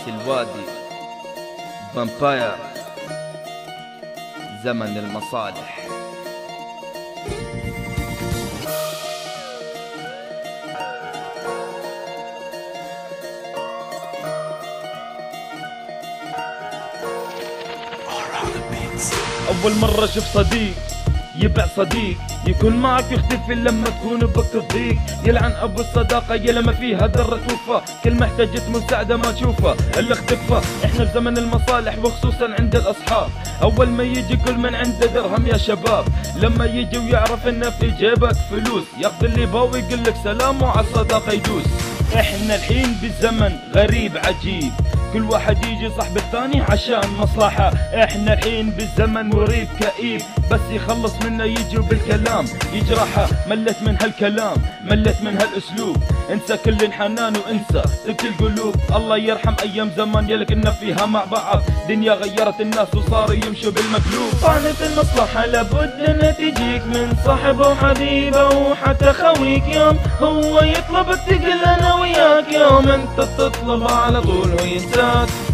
الوادي فامباير زمن المصالح. أول مرة أشوف صديق يبع صديق، يكون معك يختفي لما تكون بوقت الضيق. يلعن أبو الصداقة يا لما فيها ذرة وفا، كل ما احتجت مساعدة ما تشوفها إلا اختفى. إحنا في زمن المصالح وخصوصا عند الأصحاب، أول ما يجي كل من عنده درهم يا شباب، لما يجي ويعرف إنه في جيبك فلوس ياخذ اللي باوي يقول لك سلام وعلى الصداقة يدوس. إحنا الحين بالزمن غريب عجيب، كل واحد يجي صاحب الثاني عشان مصلحة. احنا الحين بالزمن مريب كئيب، بس يخلص منا يجي بالكلام يجرحه. ملت من هالكلام ملت من هالاسلوب، انسى كل الحنان وانسى تبكي القلوب. الله يرحم ايام زمان يلك كنا فيها مع بعض، دنيا غيرت الناس وصاروا يمشوا بالمقلوب. طعنة المصلحة لابد انها تجيك من صاحب وحبيبه وحتى خويك، يوم هو يطلبك تقول انا وياك، يوم انت تطلب على طول وينسى.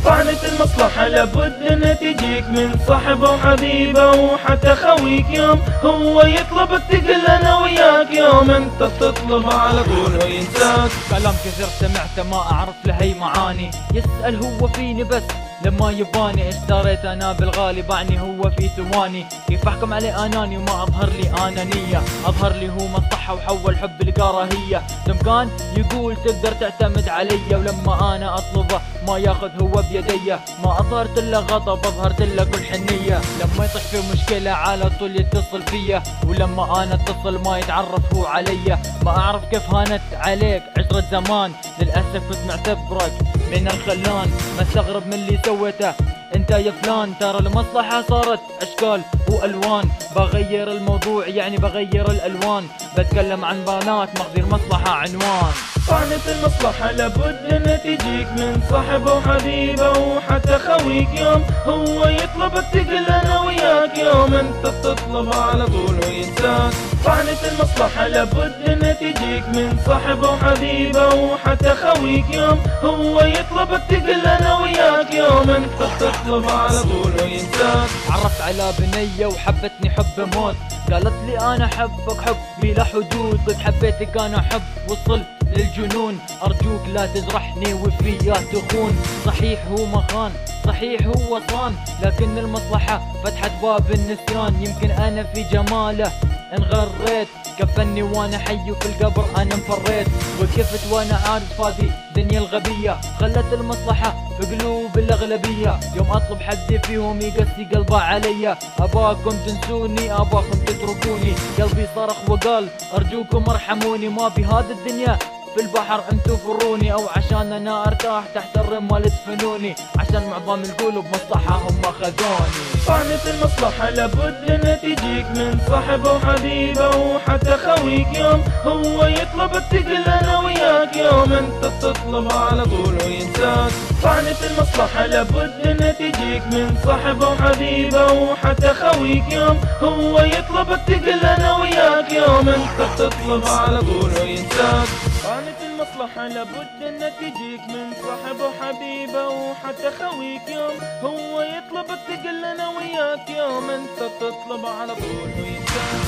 طعنة المصلحة لابد انها تجيك من صاحب وحبيبه وحتى خويك، يوم هو يطلبك تقول انا وياك، يوم انت تطلب على طول وينساك. كلام كثير سمعته ما اعرف له اي معاني، يسأل هو فيني بس لما يباني، اشتريت انا بالغالي باعني هو في ثواني. كيف احكم عليه اناني وما اظهر لي انانية، اظهر لي هو مصلحة وحول حب لكراهية. لما كان يقول تقدر تعتمد علي، ولما انا اطلبه ما ياخذ هو بيديه. ما اظهرت له غضب اظهرت له كل حنية، لما يطيح في مشكلة على طول يتصل فيا، ولما انا اتصل ما يتعرف هو علي. ما اعرف كيف هانت عليك عشرة زمان، للاسف كنت معتبرك من الخلان. ما استغرب من اللي سويته انت يا فلان، ترى المصلحة صارت اشكال والوان. بغير الموضوع يعني بغير الالوان، بتكلم عن بنات ماخذي المصلحة عنوان. طعنة المصلحة لابد انها تجيك من صاحب وحبيبه وحتى خويك، يوم هو يطلبك تقول انا وياك، يوم انت تطلب على طول وينساك. طعنة المصلحة لابد انها تجيك من صاحب وحبيبه وحتى خويك، يوم هو يطلبك تقول انا وياك، يوم انت تطلب على طول وينساك. عرفت على بنية وحبتني حب موت، قالت لي انا احبك حب بلا حدود، قلت حبيتك انا حب وصل للجنون. ارجوك لا تجرحني وفيا تخون، صحيح هو ما خان صحيح هو صان، لكن المصلحة فتحت باب النسيان. يمكن انا في جماله انغريت، كفني وانا حي وفي القبر انا مفريت، وقفت وانا عارف هذه دنيا الغبية، خلت المصلحة في قلوب الاغلبية. يوم اطلب حد فيهم يقسي قلبه علي، اباكم تنسوني اباكم تتركوني. قلبي صرخ وقال ارجوكم ارحموني، ما بهذه الدنيا في البحر انتو فروني، او عشان انا ارتاح تحت الرمال تدفنوني، عشان معظم القلوب مصلحة هم خذوني. طعنة المصلحة لابد انها تجيك من صاحب وحبيبه وحتى خويك، يوم هو يطلبك تقول انا وياك، يوم انت تطلب على طول وينساك. طعنة المصلحة لابد انها تجيك من صاحب وحبيبه وحتى خويك، يوم هو يطلبك تقول انا وياك، يوم انت تطلب على طول وينساك. طعنة المصلحة لابد انها تجيك من صاحب وحبيبه وحتى خويك، يوم هو يطلبك تقول انا وياك، يوم انت تطلب على طول وينساك.